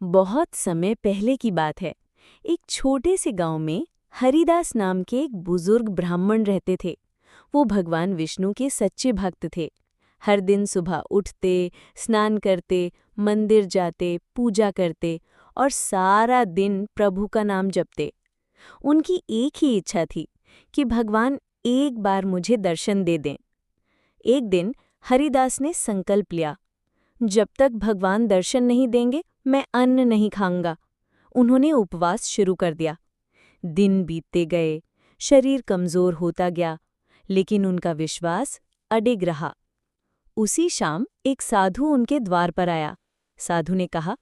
बहुत समय पहले की बात है। एक छोटे से गांव में हरिदास नाम के एक बुजुर्ग ब्राह्मण रहते थे। वो भगवान विष्णु के सच्चे भक्त थे। हर दिन सुबह उठते, स्नान करते, मंदिर जाते, पूजा करते और सारा दिन प्रभु का नाम जपते। उनकी एक ही इच्छा थी कि भगवान एक बार मुझे दर्शन दे दें। एक दिन हरिदास ने संकल्प लिया, जब तक भगवान दर्शन नहीं देंगे मैं अन्न नहीं खाऊंगा। उन्होंने उपवास शुरू कर दिया। दिन बीतते गए, शरीर कमजोर होता गया, लेकिन उनका विश्वास अडिग रहा। उसी शाम एक साधु उनके द्वार पर आया। साधु ने कहा,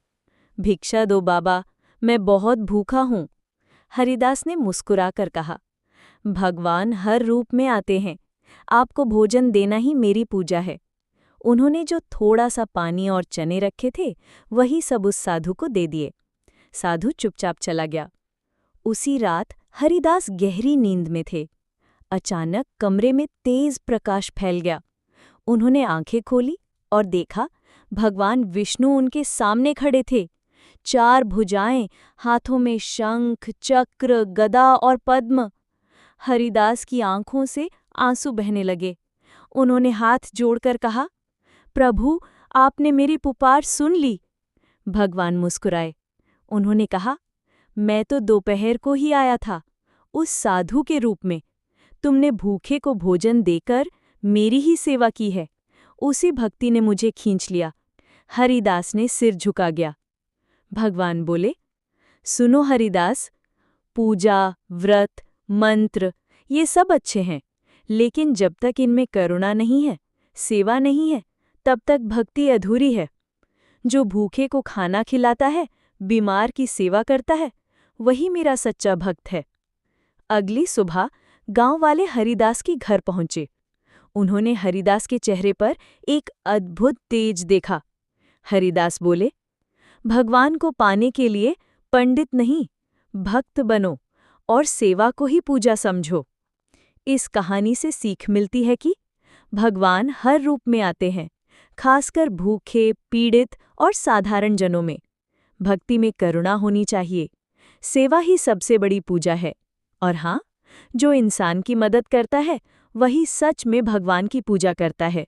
भिक्षा दो बाबा, मैं बहुत भूखा हूं। हरिदास ने मुस्कुराकर कहा, भगवान हर रूप में आते हैं, आपको भोजन देना ही मेरी पूजा है। उन्होंने जो थोड़ा सा पानी और चने रखे थे वही सब उस साधु को दे दिए। साधु चुपचाप चला गया। उसी रात हरिदास गहरी नींद में थे। अचानक कमरे में तेज प्रकाश फैल गया। उन्होंने आंखें खोली और देखा भगवान विष्णु उनके सामने खड़े थे। 4 भुजाएं, हाथों में शंख, चक्र, गदा और पद्म। हरिदास की आंखों से आंसू बहने लगे। उन्होंने हाथ जोड़कर कहा, प्रभु, आपने मेरी पुकार सुन ली। भगवान मुस्कुराए। उन्होंने कहा, मैं तो दोपहर को ही आया था, उस साधु के रूप में। तुमने भूखे को भोजन देकर मेरी ही सेवा की है। उसी भक्ति ने मुझे खींच लिया। हरिदास ने सिर झुका गया। भगवान बोले, सुनो हरिदास, पूजा, व्रत, मंत्र ये सब अच्छे हैं, लेकिन जब तक इनमें करुणा नहीं है, सेवा नहीं है, तब तक भक्ति अधूरी है। जो भूखे को खाना खिलाता है, बीमार की सेवा करता है, वही मेरा सच्चा भक्त है। अगली सुबह गांव वाले हरिदास के घर पहुंचे। उन्होंने हरिदास के चेहरे पर एक अद्भुत तेज देखा। हरिदास बोले, भगवान को पाने के लिए पंडित नहीं, भक्त बनो और सेवा को ही पूजा समझो। इस कहानी से सीख मिलती है कि भगवान हर रूप में आते हैं, खासकर भूखे, पीड़ित और साधारण जनों में। भक्ति में करुणा होनी चाहिए। सेवा ही सबसे बड़ी पूजा है। और हाँ, जो इंसान की मदद करता है, वही सच में भगवान की पूजा करता है।